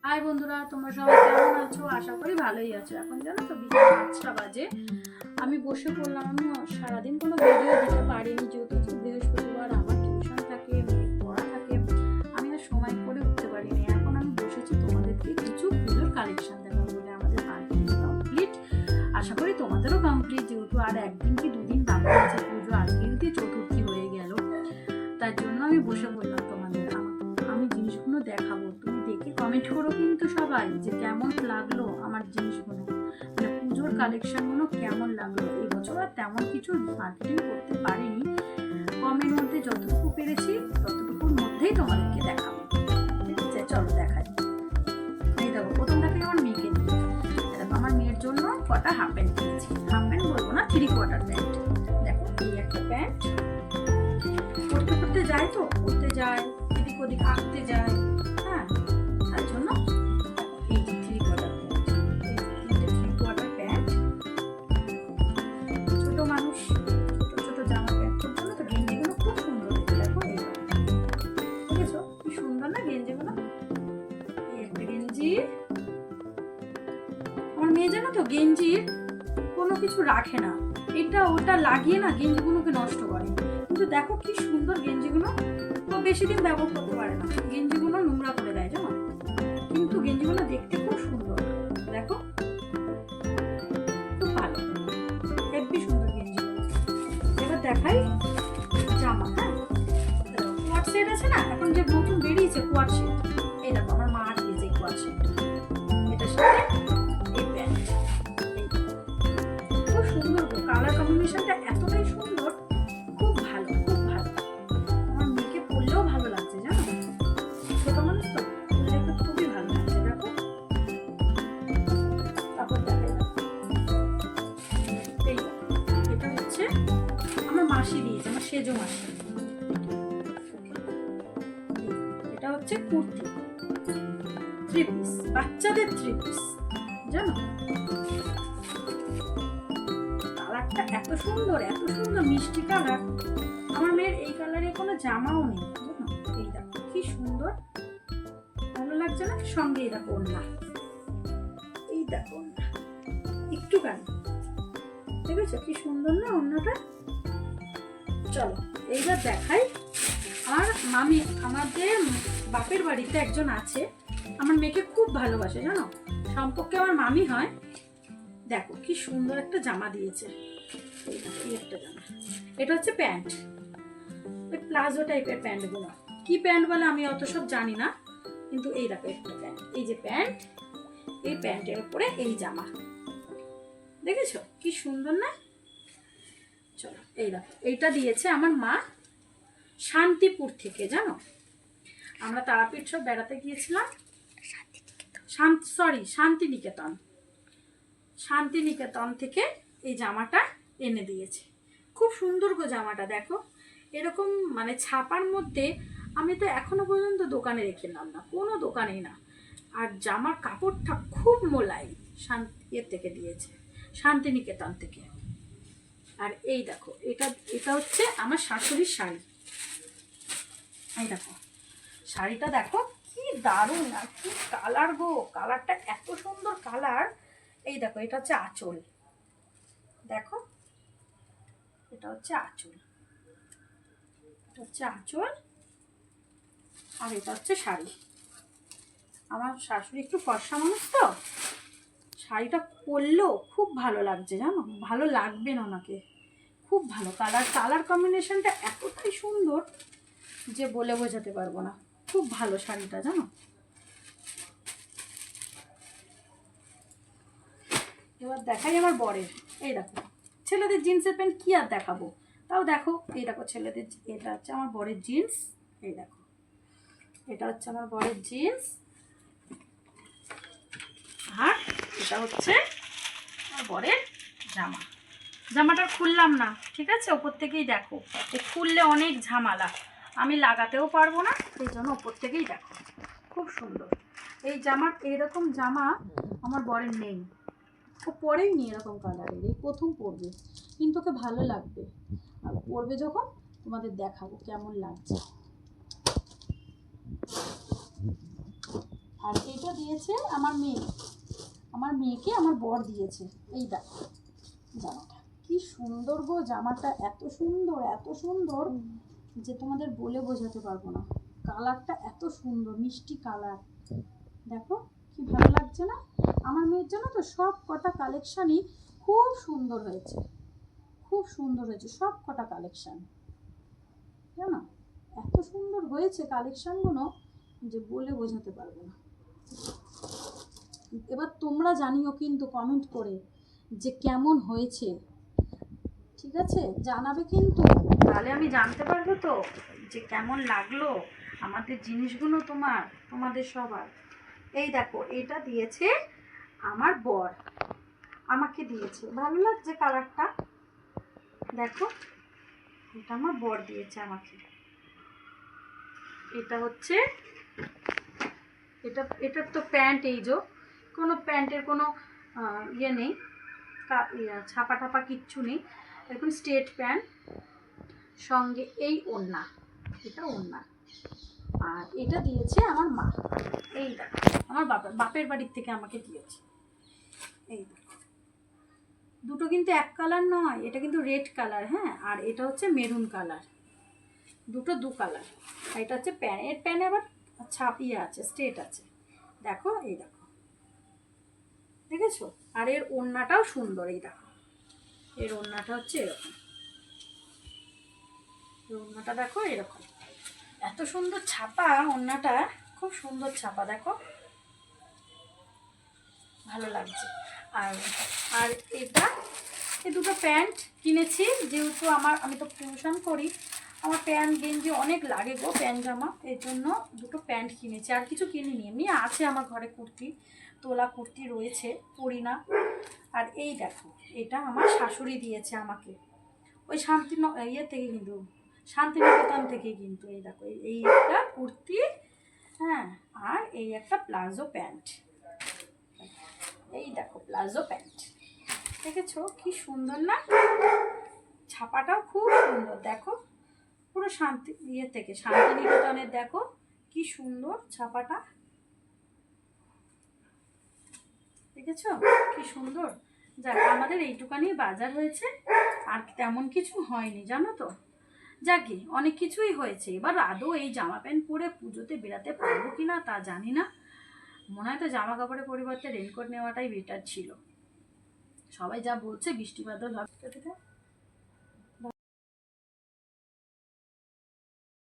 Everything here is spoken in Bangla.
হাই বন্ধুরা, তোমরা সবাই কেমন আছো? আশা করি ভালোই আছো। এখন জানো তো বিকেল 5টা বাজে। আমি বসে পড়লাম। আমি সারাদিন কোনো ভিডিও দিতে পারিনি, যেহেতু বৃহস্পতিবার আমার টিউশন থাকে, মেয়ের পড়া থাকে, আমি আর সময় করে উঠতে পারিনি। এখন আমি বসেছি তোমাদেরকে কিছু পুজোর কালেকশন দেখাবো বলে। আমাদের মার্কেট কমপ্লিট, আশা করি তোমাদেরও কমপ্লিট, যেহেতু আর একদিন কি দুদিন বাকি আছে পুজো। আজকে যদি চতুর্থী হয়ে গেল, তার জন্য আমি বসে পড়লাম তোমাদের। আমি জিনিসগুলো দেখাবো, তুমি দেখে কমেন্ট করো কিন্তু সবাই যে কেমন লাগলো আমার জিনিসগুলো, মানে পুজোর কালেকশনগুলো কেমন লাগলো। এই বছর আর তেমন কিছু মার্কেটিং করতে পারিনি, কমের মধ্যে যতটুকু পেরেছি ততটুকুর মধ্যেই তোমাদেরকে দেখাবো। ঠিক আছে, চলো দেখাই। এই দেখো, প্রথম দেখাই আমার মেয়েকে নিয়ে। দেখো, আমার মেয়ের জন্য কটা হাফ প্যান্ট কিনেছি। হাফ প্যান্ট বলবো না, 3/4 প্যান্ট। দেখো, এই একটা প্যান্ট পড়তে পড়তে যায়, তো পড়তে যায়, এদিক ওদিক আঁকতে যায়, হ্যাঁ, তার জন্য এই যে 3/4 প্যান্ট। ছোট মানুষ ছোট ছোট জামা প্যান্ট জন্য তো গেঞ্জিগুলো খুব সুন্দর হয়েছে। দেখো, দেখেছো কি সুন্দর না গেঞ্জিগুলো? এই একটা গেঞ্জি। আমার মেয়ে জানো তো গেঞ্জির কোনো কিছু রাখে না, এটা ওটা লাগিয়ে না গেঞ্জিগুলোকে নষ্ট করে। কিন্তু দেখো কি সুন্দর গেঞ্জিগুলো, তো বেশি দিন ব্যবহার করতে পারে না, গেঞ্জিগুলো নোংরা করে দেয় জানো। কিন্তু গেঞ্জিগুলো দেখতে খুব সুন্দর, দেখো খুব ভালো, হেব্বি সুন্দর গেঞ্জিগুলো। এবার দেখাই জামা। হ্যাঁ, কোয়াট সেট আছে না, এখন যে নতুন বেরিয়েছে কোয়াট সেট। এই দেখো, আমার মা দিয়েছে কোয়াট সেট, এটার সাথে এই প্যান্ট। খুব সুন্দর, কালার কম্বিনেশনটা এতটাই সুন্দর, খুব ভালো, খুব ভালো। আমার মেয়েকে পরলেও ভালো লাগছে জানো, ছোট মানুষ তো, পরলে খুবই ভালো লাগছে। দেখো, তারপর দেখাই, এই এটা হচ্ছে আমার মাসি দিয়েছে, আমার সেজো মাসি। এটা হচ্ছে কুর্তি, 3 পিস, বাচ্চাদের 3 পিস জানো। কালারটা এত সুন্দর, এত সুন্দর মিষ্টি কালার। আমার মেয়ের এই কালারে কোনো জামাও নেই জানো। এই দেখো কি সুন্দর, ভালো লাগছে না? সঙ্গে এই দেখো ওড়না, এই দেখো ওড়না একটুখানি, দেখেছো কি সুন্দর না ওড়নাটা? চলো এইবার দেখাই। আর মামি, আমাদের বাপের বাড়িতে একজন আছে, আমার মেয়েকে খুব ভালোবাসে জানো, সম্পর্কে আমার মামি হয়। দেখো কি সুন্দর একটা জামা দিয়েছে, এই একটা জামা। এটা হচ্ছে প্যান্ট, ওই প্লাজো টাইপের প্যান্টগুলো, কি প্যান্ট বলে আমি অত সব জানি না, কিন্তু এই দেখো একটা প্যান্ট, এই যে প্যান্ট, এই প্যান্টের উপরে এই জামা, দেখেছো কি সুন্দর না? চলো এই দেখো, এইটা দিয়েছে আমার মা শান্তিপুর থেকে জানো। আমরা তারাপীঠ সব বেড়াতে গিয়েছিলাম, শান্তিনিকেতন, শান্তিনিকেতন থেকে এই জামাটা এনে দিয়েছে। খুব সুন্দর গো জামাটা, দেখো এরকম মানে ছাপার মধ্যে আমি তো এখনো পর্যন্ত দোকানে রেখে নিলাম না, কোনো দোকানেই না। আর জামার কাপড়টা খুব মোলাই, এর থেকে দিয়েছে, শান্তিনিকেতন থেকে। আর এই দেখো, এটা হচ্ছে আমার শাশুড়ির শাড়ি। এই দেখো শাড়িটা, দেখো কি দারুণ, আর কি কালার গো, কালারটা এত সুন্দর কালার। এই দেখো, এটা হচ্ছে আঁচল, দেখো এটা হচ্ছে আঁচল, এটা হচ্ছে আঁচল, আর এটা হচ্ছে শাড়ি। আমার শাশুড়ি একটু ফর্সা মানুষ তো, শাড়িটা পরলেও খুব ভালো লাগছে জানো, ভালো লাগবে না ওনাকে, খুব ভালো কালার কম্বিনেশনটা এতটাই সুন্দর যে বলে বোঝাতে পারবো না, খুব ভালো শাড়িটা জানো। এবার দেখাই আমার বরের। এই দেখো, ছেলেদের জিন্সের প্যান্ট কি আর দেখাবো, তাও দেখো এই দেখো ছেলেদের, এটা হচ্ছে আমার বরের জিন্স। এই দেখো, এটা হচ্ছে আমার বরের জিন্স, আর এটা হচ্ছে আমার বরের জামা। জামাটা খুললাম না, ঠিক আছে, ওপর থেকেই দেখো, খুললে অনেক ঝামেলা, আমি লাগাতেও পারবো না, এই জন্য ওপর থেকেই দেখো, খুব সুন্দর। এই জামার, এইরকম জামা আমার বরের নেই, ও পরেই নি এরকম কালারের, এই প্রথম পরবে, কিন্তু ওকে ভালো লাগবে, আর পরবে যখন তোমাদের দেখাবো কেমন লাগছে। আর এটা দিয়েছে আমার মেয়ে, আমার মেয়েকে আমার বর দিয়েছে। এই দেখো জামাটা কি সুন্দর গো, জামাটা এত সুন্দর এত সুন্দর যে তোমাদের বলে বোঝাতে পারবো না। কালারটা এত সুন্দর, মিষ্টি কালার, দেখো কি ভালো লাগছে না? আমার মেয়ের জন্য তো সব কটা কালেকশানই খুব সুন্দর হয়েছে, খুব সুন্দর হয়েছে সব কটা কালেকশান, জানো এত সুন্দর হয়েছে কালেকশানগুলো যে বলে বোঝাতে পারবো না। এবার তোমরা জানিও কিন্তু কমেন্ট করে যে কেমন হয়েছে, ঠিক আছে? জানাবে কিন্তু, তাহলে আমি জানতে পারবো তো যে কেমন লাগলো আমাদের জিনিসগুলো তোমাদের সবার। এই দেখো এটা দিয়েছে আমার বর, আমাকে দিয়েছে, ভালো লাগছে কালারটা, দেখো এটা আমার বর দিয়েছে আমাকে। এটা হচ্ছে এটার তো প্যান্ট, এই যে কোনো প্যান্টের কোনো ইয়ে নেই, ছাপা টাপা কিচ্ছু নেই, এরকম স্ট্রেট প্যান্ট, সঙ্গে এই ওড়না, এটা ওড়না। আর এটা দিয়েছে আমার মা, এই দেখো আমার বাপের বাড়ির থেকে আমাকে দিয়েছে। এই দেখো দুটো কিন্তু এক কালার নয়, এটা কিন্তু রেড কালার, হ্যাঁ, আর এটা হচ্ছে মেরুন কালার, দুটো দু কালার। আর এটা হচ্ছে প্যান, এর প্যানে আবার ছাপিয়ে আছে, স্ট্রেট আছে, দেখো এই দেখো, দেখেছো? আর এর ওড়নাটাও সুন্দর, এই দেখো এর ওড়নাটা হচ্ছে এরকম, ওড়নাটা দেখো এরকম, এত সুন্দর ছাপা ওড়নাটা, খুব সুন্দর ছাপা, দেখো ভালো লাগছে। আর আর এটা এই দুটো প্যান্ট কিনেছি, যেহেতু আমি তো টিউশন করি, আমার প্যান্ট গেঞ্জি অনেক লাগে গো, প্যান্ট জামা, এর জন্য দুটো প্যান্ট কিনেছি, আর কিছু কিনিনি, এমনি আছে আমার ঘরে কুর্তি, তোলা কুর্তি রয়েছে, পরি না। আর এই দেখো এটা আমার শাশুড়ি দিয়েছে আমাকে, ওই ইয়ে থেকে কিন্তু, শান্তিনিকেতন থেকে কিন্তু। এই দেখো এই একটা কুর্তি, হ্যাঁ, আর এই একটা প্লাজো প্যান্ট, এই দেখো প্লাজো প্যান্ট, দেখেছো কি সুন্দর না? ছাপাটাও খুব সুন্দর, দেখো পুরো শান্তিনিকেতনের, দেখো কি সুন্দর ছাপাটা, দেখেছো কি সুন্দর। যাক আমাদের এইটুকানি বাজার হয়েছে, আর তেমন কিছু হয়নি জানো তো, যাকে অনেক কিছুই হয়েছে। এবার আদৌ এই জামা প্যান্ট পরে পুজোতে বেরাতে পারবো কি না তা জানি না, মনে হয় তো জামা কাপড়ের পরিবর্তে রেনকোট নেওয়াটাই বেটার ছিল, সবাই যা বলছে বৃষ্টি বাদল হবে।